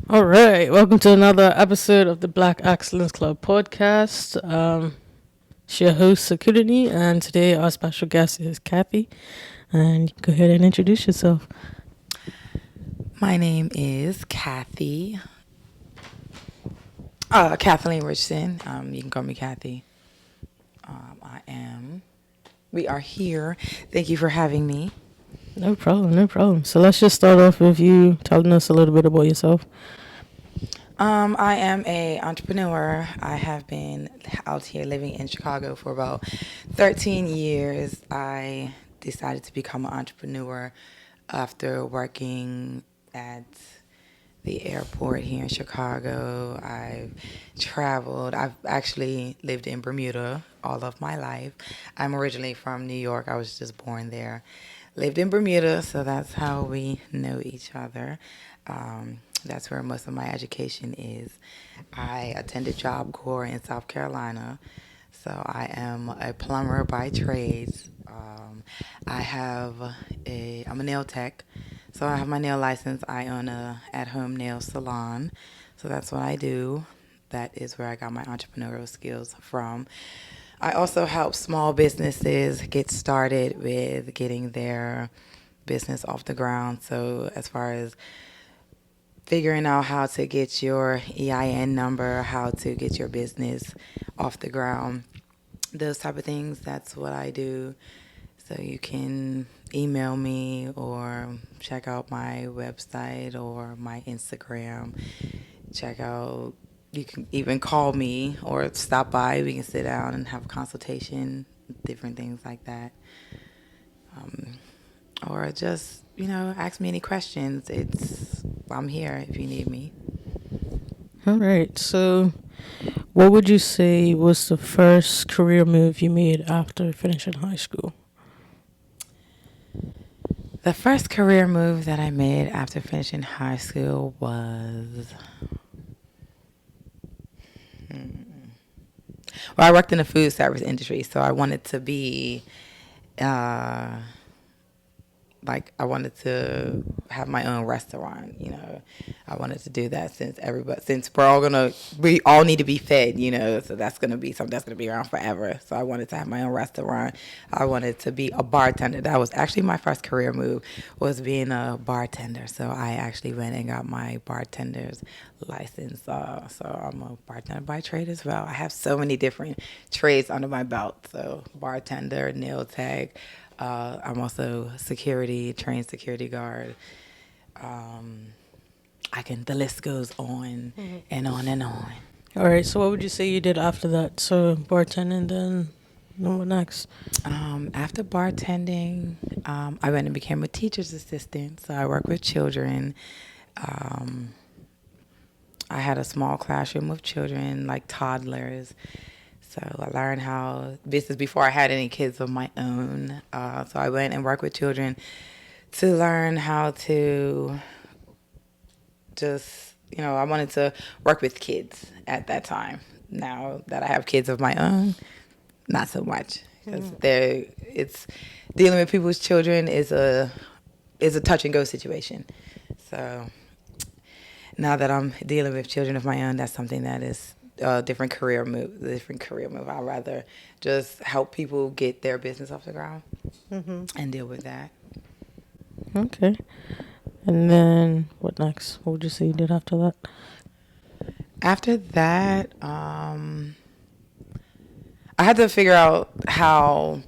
All right, welcome to another episode of the Black Excellence Club podcast. It's your host, Security, and today our special guest is Kathy. And go ahead and introduce yourself. My name is Kathy. Kathleen Richardson. You can call me Kathy. I am. We are here. Thank you for having me. No problem, no problem. So let's just start off with you telling us a little bit about yourself. I am a entrepreneur. I have been out here living in Chicago for about 13 years. I decided to become an entrepreneur after working at the airport here in Chicago. I've traveled. I've actually lived in Bermuda all of my life. I'm originally from New York. I was just born there. Lived in Bermuda, so that's how we know each other. That's where most of my education is. I attended Job Corps in South Carolina, so I am a plumber by trades. I'm a nail tech, so I have my nail license. I own a at-home nail salon, so that's what I do. That is where I got my entrepreneurial skills from. I also help small businesses get started with getting their business off the ground. So as far as figuring out how to get your EIN number, how to get your business off the ground, those type of things, that's what I do. So you can email me or check out my website or my Instagram. You can even call me or stop by. We can sit down and have a consultation, different things like that. Or just, ask me any questions. I'm here if you need me. All right, so what would you say was the first career move you made after finishing high school? The first career move that I made after finishing high school was, well, I worked in the food service industry, so I wanted to be, uh, I wanted to have my own restaurant. I wanted to do that since we all need to be fed. So that's gonna be something that's gonna be around forever. So I wanted to have my own restaurant. I wanted to be a bartender. That was actually my first career move, was being a bartender. So I actually went and got my bartender's license. So I'm a bartender by trade as well. I have so many different trades under my belt. So bartender, nail tech. I'm also trained security guard. The list goes on and on and on. All right, so what would you say you did after that? So bartending, then what next? After bartending, I went and became a teacher's assistant. So I work with children. I had a small classroom of children, like toddlers. So I learned this is before I had any kids of my own. So I went and worked with children to learn how to I wanted to work with kids at that time. Now that I have kids of my own, not so much, because it's dealing with people's children is a touch and go situation. So now that I'm dealing with children of my own, that's something that is a different career move. I'd rather just help people get their business off the ground and deal with that. Okay. And then what next? What would you say you did after that? After that, I had to figure out how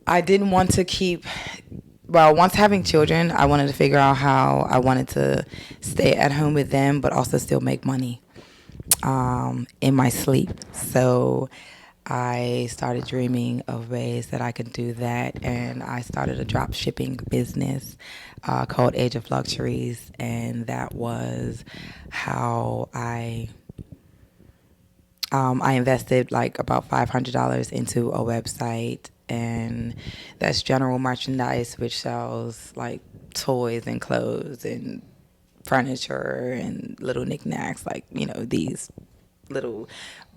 I didn't want to once having children, I wanted to figure out how I wanted to stay at home with them, but also still make money in my sleep. So I started dreaming of ways that I could do that, and I started a drop shipping business called Age of Luxuries, and that was how I invested like about $500 into a website, and that's general merchandise, which sells like toys and clothes and furniture and little knickknacks, like these little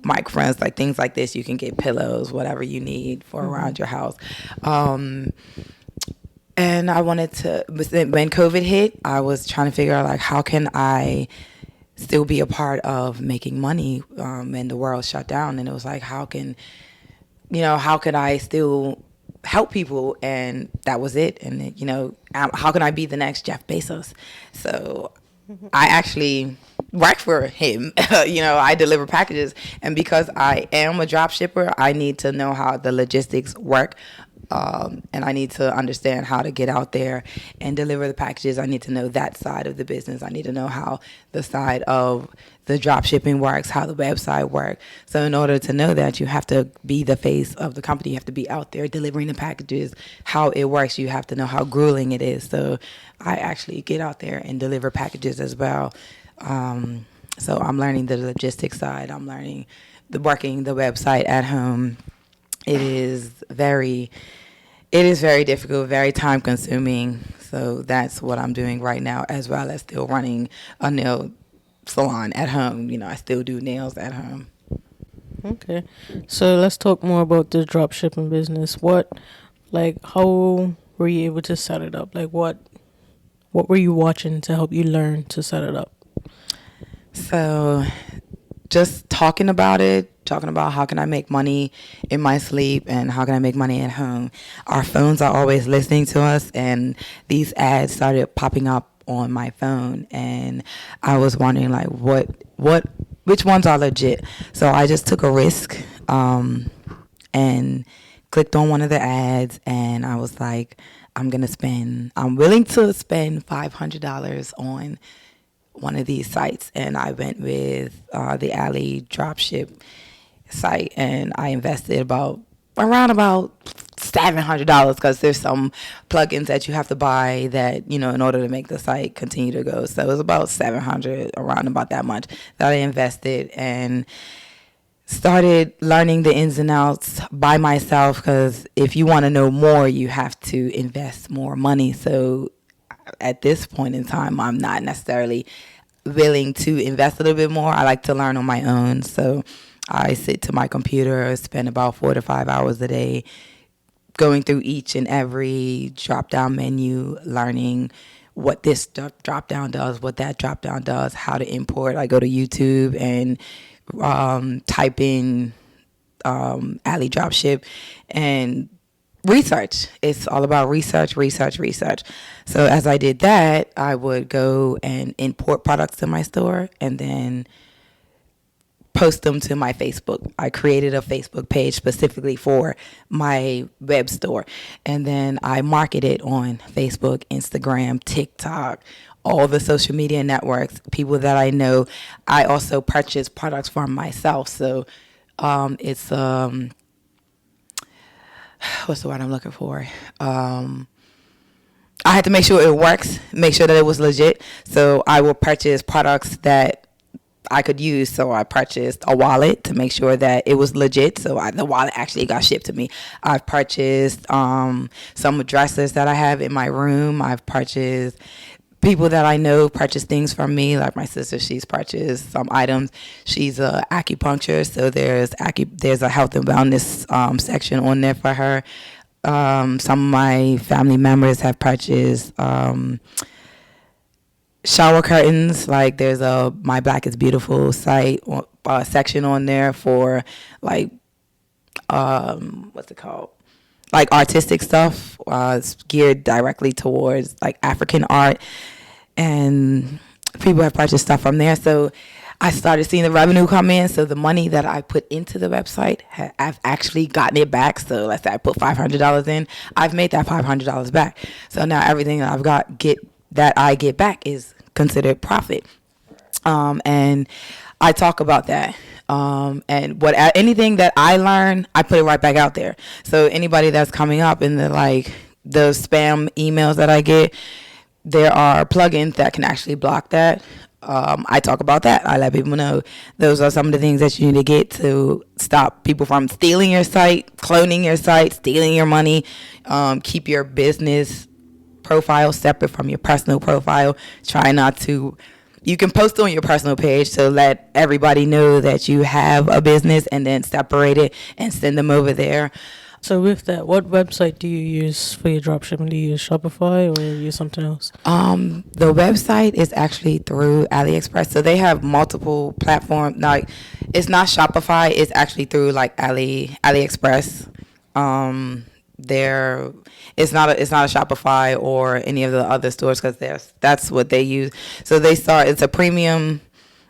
microphones, like things like this. You can get pillows, whatever you need for around your house. And I wanted to, when COVID hit, I was trying to figure out, like, how can I still be a part of making money when the world shut down? And it was like, how could I still help people? And that was it. And, how can I be the next Jeff Bezos? So I actually work for him. I deliver packages. And because I am a drop shipper, I need to know how the logistics work. And I need to understand how to get out there and deliver the packages. I need to know that side of the business. I need to know how the side of the drop shipping works, how the website works. So in order to know that, you have to be the face of the company. You have to be out there delivering the packages, how it works. You have to know how grueling it is. So I actually get out there and deliver packages as well. So I'm learning the logistics side. I'm learning working the website at home. It is very difficult, very time consuming. So that's what I'm doing right now, as well as still running a nail salon at home. I still do nails at home. Okay. So let's talk more about the drop shipping business. How were you able to set it up? Like, what were you watching to help you learn to set it up? So just talking about how can I make money in my sleep and how can I make money at home. Our phones are always listening to us, and these ads started popping up on my phone, and I was wondering, like, which ones are legit. So I just took a risk and clicked on one of the ads, and I was like, I'm willing to spend $500 on one of these sites. And I went with the Alley Dropship site, and I invested around about $700, because there's some plugins that you have to buy that, in order to make the site continue to go. So it was about $700, around about that much, that I invested, and started learning the ins and outs by myself, because if you want to know more, you have to invest more money. So at this point in time, I'm not necessarily willing to invest a little bit more. I like to learn on my own. So I sit to my computer, spend about 4 to 5 hours a day going through each and every drop-down menu, learning what this drop-down does, what that drop-down does, how to import. I go to YouTube and type in Alley Dropship and research. It's all about research. So as I did that, I would go and import products to my store and then post them to my Facebook. I created a Facebook page specifically for my web store, and then I market it on Facebook, Instagram, TikTok, all the social media networks, people that I know. I also purchase products from myself. So it's what's the word I'm looking for? I had to make sure it works, make sure that it was legit. So I will purchase products that I could use. So I purchased a wallet to make sure that it was legit. So the wallet actually got shipped to me. I've purchased some dressers that I have in my room. I've purchased people that I know purchase things from me, like my sister. She's purchased some items. She's a acupuncture, so there's a health and wellness section on there for her. Some of my family members have purchased shower curtains. Like there's a My Black is Beautiful site section on there for like what's it called? Like artistic stuff. It's geared directly towards like African art, and people have purchased stuff from there. So I started seeing the revenue come in. So the money that I put into the website, I've actually gotten it back. So let's say I put $500 in, I've made that $500 back. So now everything that I get back is considered profit. And I talk about that. And anything that I learn, I put it right back out there. So anybody that's coming up in the spam emails that I get, there are plugins that can actually block that. I talk about that. I let people know those are some of the things that you need to get to stop people from stealing your site, cloning your site, stealing your money. Keep your business profile separate from your personal profile. Try not to. You can post on your personal page to let everybody know that you have a business, and then separate it and send them over there. So with that, what website do you use for your dropshipping? Do you use Shopify or use something else? The website is actually through AliExpress. So they have multiple platforms. Like, it's not Shopify. It's actually through like AliExpress. There, it's not a Shopify or any of the other stores because that's what they use. So it's a premium.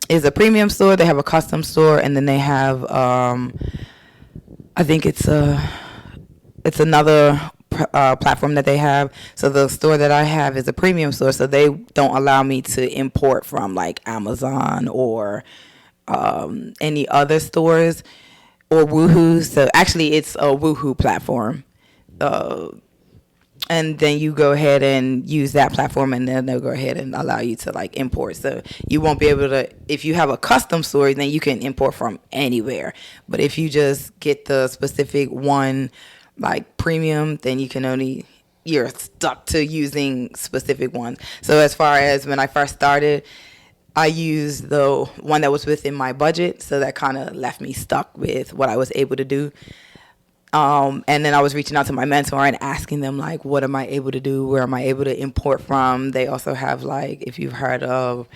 It's a premium store. They have a custom store, and then they have I think it's another platform that they have. So the store that I have is a premium store, so they don't allow me to import from like Amazon or any other stores or Woohoo. So actually, it's a Woohoo platform. And then you go ahead and use that platform, and then they'll go ahead and allow you to like import. So you won't be able to, if you have a custom store, then you can import from anywhere. But if you just get the specific one, like premium, then you're stuck to using specific ones. So as far as when I first started, I used the one that was within my budget. So that kind of left me stuck with what I was able to do. And then I was reaching out to my mentor and asking them, like, what am I able to do? Where am I able to import from? They also have, like, if you've heard of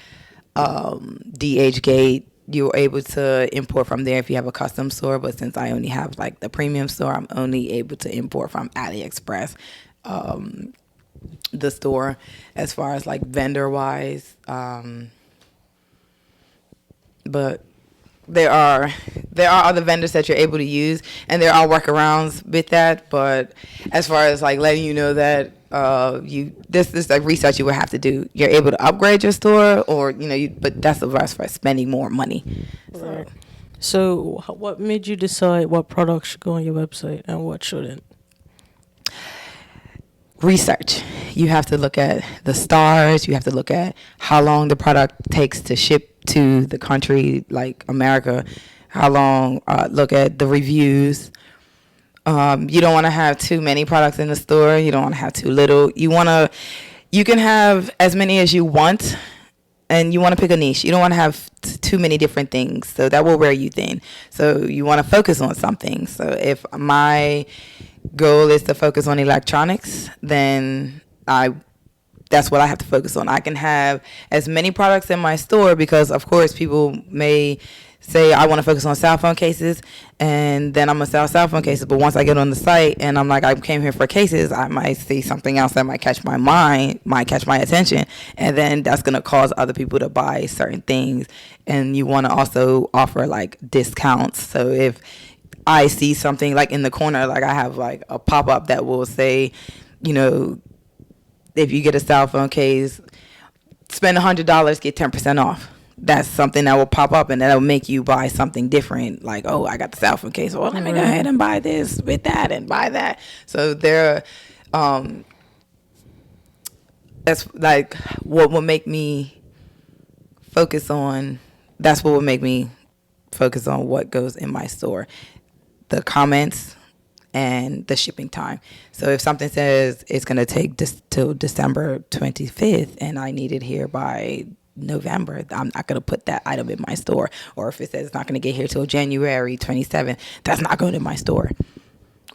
DHgate, you're able to import from there if you have a custom store. But since I only have, like, the premium store, I'm only able to import from AliExpress, the store, as far as, like, vendor-wise. But there are other vendors that you're able to use, and there are workarounds with that. But as far as like letting you know that this is like research you would have to do. You're able to upgrade your store, or but that's the rest for spending more money. Right. So what made you decide what products should go on your website and what shouldn't? Research. You have to look at the stars. You have to look at how long the product takes to ship to the country, like America. How long? Look at the reviews. You don't want to have too many products in the store. You don't want to have too little. You can have as many as you want, and you want to pick a niche. You don't want to have too many different things, so that will wear you thin. So you want to focus on something. So if my goal is to focus on electronics, then that's what I have to focus on. I can have as many products in my store because, of course, people may say I want to focus on cell phone cases, and then I'm going to sell cell phone cases. But once I get on the site and I'm like, I came here for cases, I might see something else that might catch my mind, might catch my attention, and then that's going to cause other people to buy certain things. And you want to also offer like discounts. So if I see something like in the corner, like I have like a pop-up that will say, if you get a cell phone case, spend $100, get 10% off. That's something that will pop up, and that'll make you buy something different. Like, oh, I got the cell phone case. Well, let me go ahead and buy this with that and buy that. So that's like what will make me focus on. That's what will make me focus on what goes in my store. The comments and the shipping time. So if something says it's going to take till December 25th and I need it here by November, I'm not going to put that item in my store. Or if it says it's not going to get here till January 27th, that's not going in my store.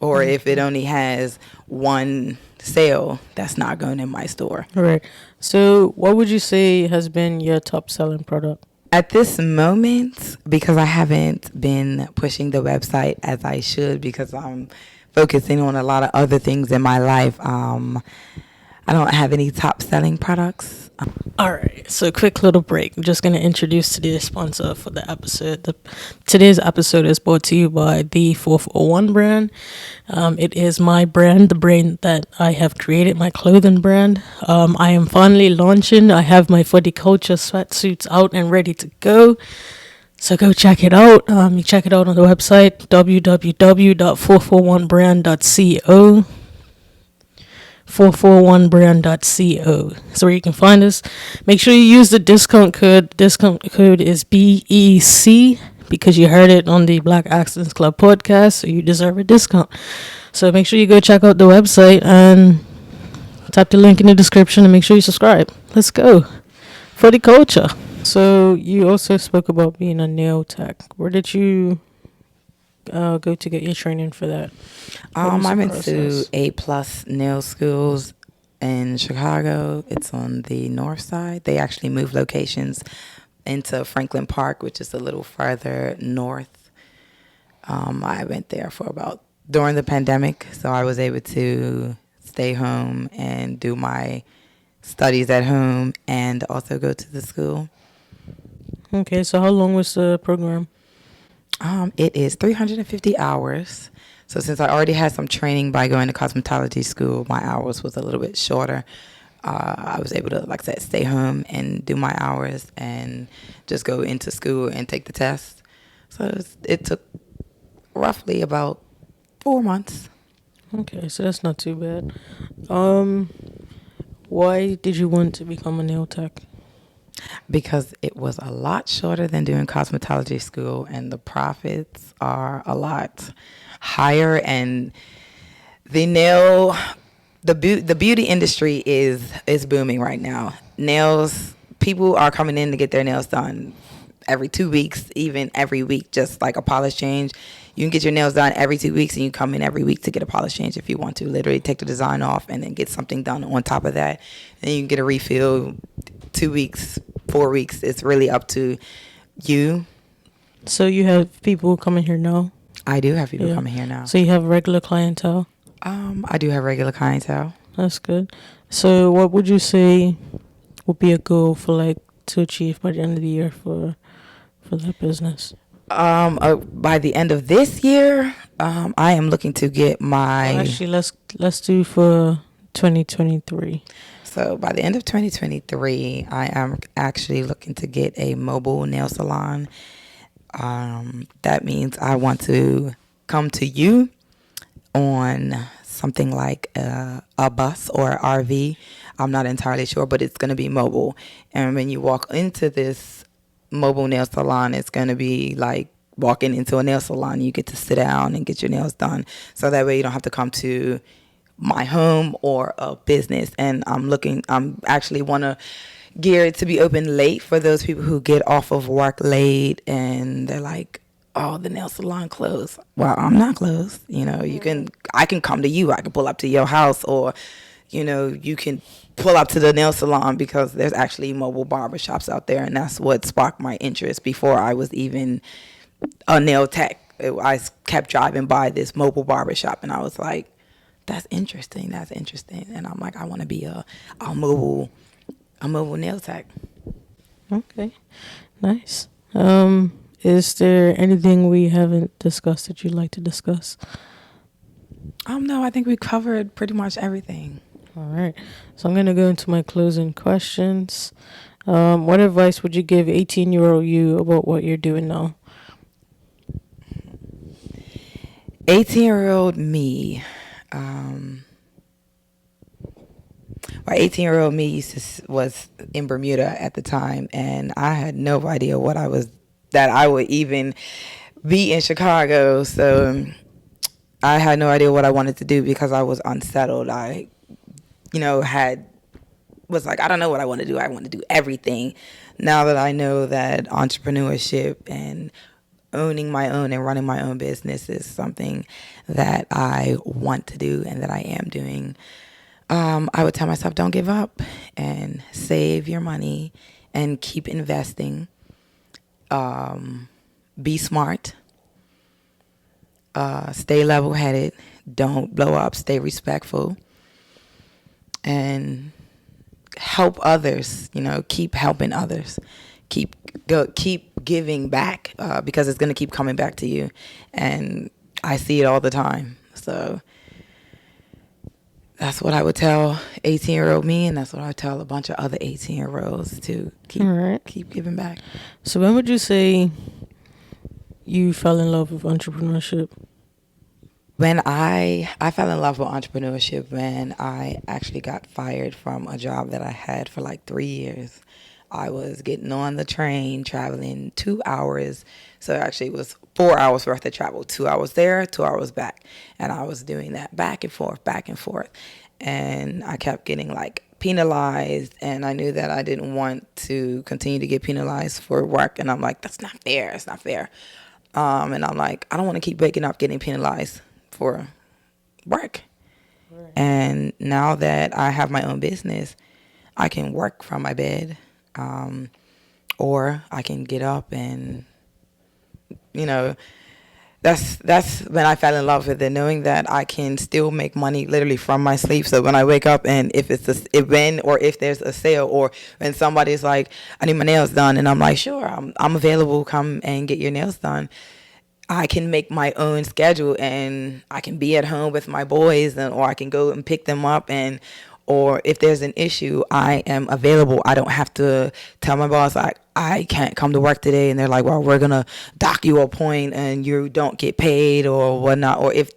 Or if it only has one sale, that's not going in my store. All right. So what would you say has been your top selling product? At this moment, because I haven't been pushing the website as I should, because I'm focusing on a lot of other things in my life, I don't have any top selling products. All right, so quick little break. I'm just going to introduce today's sponsor for the episode. Today's episode is brought to you by the 441 brand. It is my brand, the brand that I have created, my clothing brand. I am finally launching. I have my Footy Culture sweatsuits out and ready to go. So go check it out. You check it out on the website, www.441brand.co. 441brand.co. So where you can find us. Make sure you use the discount code. Discount code is BEC because you heard it on the Black Excellence Club podcast, so you deserve a discount. So make sure you go check out the website and tap the link in the description and make sure you subscribe. Let's go for the culture. So you also spoke about being a nail tech. Where did you go to get your training for that? I went to A Plus Nail Schools in Chicago. It's on the north side. They actually moved locations into Franklin Park, which is a little farther north. I went there for during the pandemic, so I was able to stay home and do my studies at home and also go to the school. Okay, so how long was the program? It is 350 hours. So since I already had some training by going to cosmetology school, my hours was a little bit shorter. I was able to, like I said, stay home and do my hours and just go into school and take the test. So it took roughly about 4 months. Okay, so that's not too bad. Why did you want to become a nail tech? Because it was a lot shorter than doing cosmetology school, and the profits are a lot higher. And the beauty industry is booming right now. Nails, people are coming in to get their nails done every 2 weeks, even every week, just like a polish change. You can get your nails done every 2 weeks, and you come in every week to get a polish change if you want to. Literally take the design off and then get something done on top of that. And you can get a refill 2 weeks, 4 weeks. It's really up to you. So you have people coming here now? I do have people coming here now. So you have regular clientele? I do have regular clientele. That's good. So what would you say would be a goal to achieve by the end of the year for that business? By the end of this year, I am looking to get my... Well, actually, let's do for 2023. So by the end of 2023, I am actually looking to get a mobile nail salon. That means I want to come to you on something like a bus or an RV. I'm not entirely sure, but it's going to be mobile. And when you walk into this mobile nail salon, it's going to be like walking into a nail salon. You get to sit down and get your nails done. So that way you don't have to come to my home or a business. And I'm actually want to gear it to be open late for those people who get off of work late and they're like, oh, the nail salon closed. Well, I'm not closed. I can come to you. I can pull up to your house, or, you can pull up to the nail salon, because there's actually mobile barbershops out there. And that's what sparked my interest before I was even a nail tech. I kept driving by this mobile barbershop and I was like, that's interesting. And I'm like, I want to be a mobile nail tech. Okay, nice. Is there anything we haven't discussed that you'd like to discuss? No, I think we covered pretty much everything. All right. So I'm going to go into my closing questions. What advice would you give 18-year-old you about what you're doing now? 18-year-old me. 18-year-old me was in Bermuda at the time, and I had no idea that I would even be in Chicago. So I had no idea what I wanted to do because I was unsettled. I, was like, I don't know what I want to do. I want to do everything. Now that I know that entrepreneurship and owning my own and running my own business is something that I want to do and that I am doing, I would tell myself, don't give up and save your money and keep investing. Be smart. Stay level-headed. Don't blow up. Stay respectful. And help others. Keep helping others. Keep giving back, because it's going to keep coming back to you. And I see it all the time. So that's what I would tell 18-year-old me, and that's what I would tell a bunch of other 18-year-olds to keep giving back. So when would you say you fell in love with entrepreneurship? When I fell in love with entrepreneurship when I actually got fired from a job that I had for like 3 years. I was getting on the train, traveling 2 hours. So actually it was 4 hours worth of travel, 2 hours there, 2 hours back. And I was doing that back and forth. And I kept getting penalized, and I knew that I didn't want to continue to get penalized for work. And I'm like, that's not fair. It's not fair. And I'm like, I don't want to keep waking up getting penalized for work. Right. And now that I have my own business, I can work from my bed, or I can get up and, you know, that's when I fell in love with it, knowing that I can still make money literally from my sleep. So when I wake up and if it's a event or if there's a sale or when somebody's like, I need my nails done, and I'm like, sure, I'm available, come and get your nails done. I can make my own schedule and I can be at home with my boys, or I can go and pick them up, or if there's an issue, I am available. I don't have to tell my boss, I can't come to work today, and they're like, well, we're going to dock you a point and you don't get paid or whatnot. Or if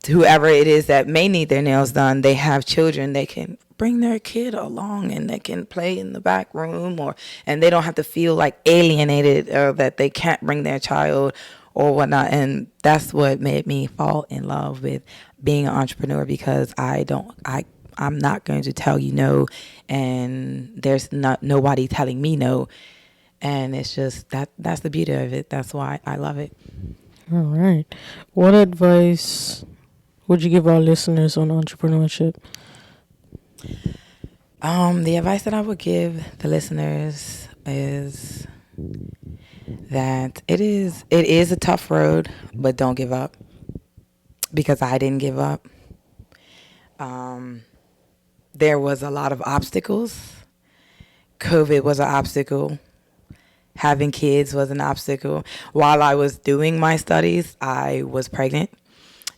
whoever it is that may need their nails done, they have children, they can bring their kid along and they can play in the back room, and they don't have to feel like alienated or that they can't bring their child or whatnot. And that's what made me fall in love with being an entrepreneur, because I'm not going to tell you no, and there's nobody telling me no. And it's just that's the beauty of it. That's why I love it. All right. What advice would you give our listeners on entrepreneurship? The advice that I would give the listeners is that it is a tough road, but don't give up, because I didn't give up. There was a lot of obstacles. COVID was an obstacle. Having kids was an obstacle. While I was doing my studies, I was pregnant,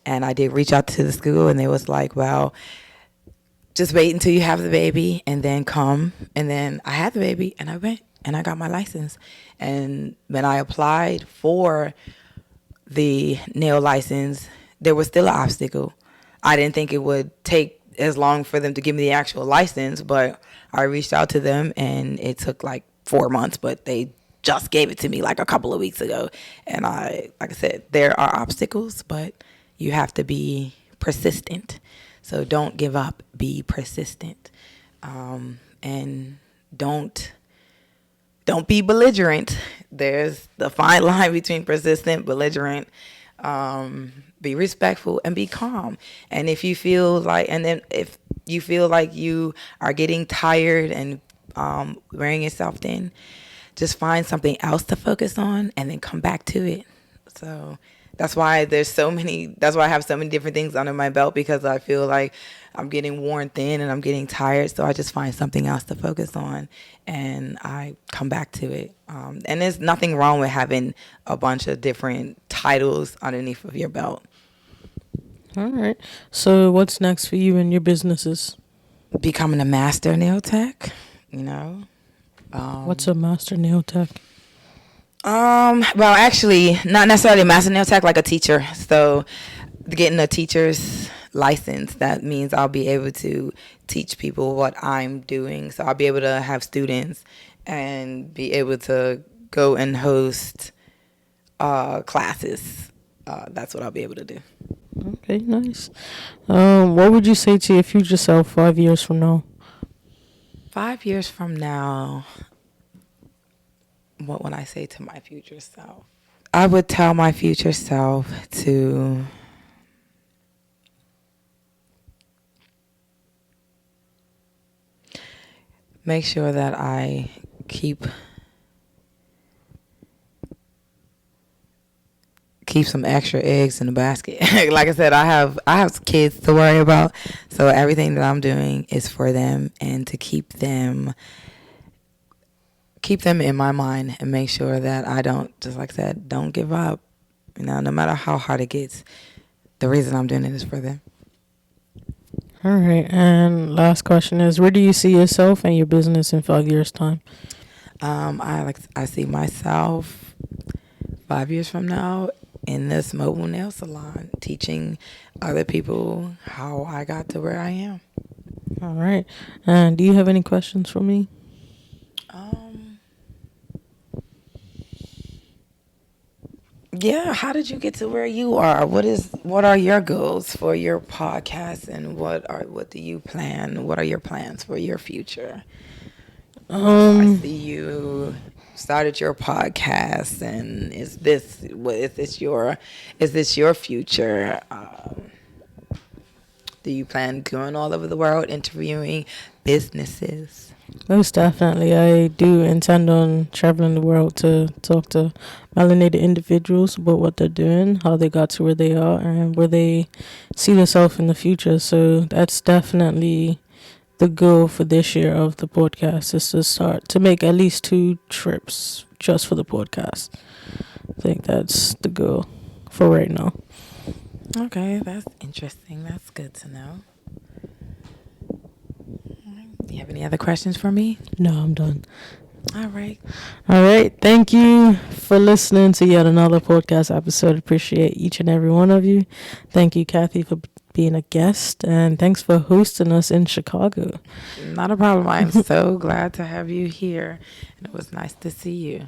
and I did reach out to the school, and they was like, well, just wait until you have the baby and then come. And then I had the baby and I went and I got my license. And when I applied for the nail license, there was still an obstacle. I didn't think it would take as long for them to give me the actual license, but I reached out to them and it took like 4 months, but they just gave it to me like a couple of weeks ago. And like I said, there are obstacles, but you have to be persistent. So don't give up, be persistent. And don't be belligerent. There's the fine line between persistent, belligerent. Be respectful and be calm. And if you feel like you are getting tired and wearing yourself thin, just find something else to focus on and then come back to it. So that's why I have so many different things under my belt, because I feel like I'm getting worn thin and I'm getting tired. So I just find something else to focus on and I come back to it. And there's nothing wrong with having a bunch of different titles underneath of your belt. All right. So what's next for you and your businesses? Becoming a master nail tech, What's a master nail tech? Well, actually, not necessarily a master nail tech, like a teacher. So getting a teacher's license, that means I'll be able to teach people what I'm doing. So I'll be able to have students and be able to go and host classes. That's what I'll be able to do. Okay, nice. What would you say to your future self 5 years from now? 5 years from now, what would I say to my future self? I would tell my future self to make sure that I keep some extra eggs in the basket. Like I said, I have kids to worry about, so everything that I'm doing is for them and to keep them in my mind and make sure that I don't, just like I said, don't give up. No matter how hard it gets, the reason I'm doing it is for them. All right, and last question is, where do you see yourself and your business in 5 years' time? I see myself 5 years from now in this mobile nail salon, teaching other people how I got to where I am. All right, and do you have any questions for me? Yeah, how did you get to where you are? What are your goals for your podcast, and what do you plan? What are your plans for your future? I see you started your podcast, and is this your future? Do you plan going all over the world interviewing businesses? Most definitely. I do intend on traveling the world to talk to melanated individuals about what they're doing, how they got to where they are, and where they see themselves in the future. So that's definitely the goal for this year of the podcast, is to start to make at least 2 trips just for the podcast. I think that's the goal for right now. Okay, that's interesting. That's good to know. Do you have any other questions for me? No, I'm done. All right. All right. Thank you for listening to yet another podcast episode. Appreciate each and every one of you. Thank you, Kathy, for being a guest, and thanks for hosting us in Chicago. Not a problem. I'm so glad to have you here, and it was nice to see you.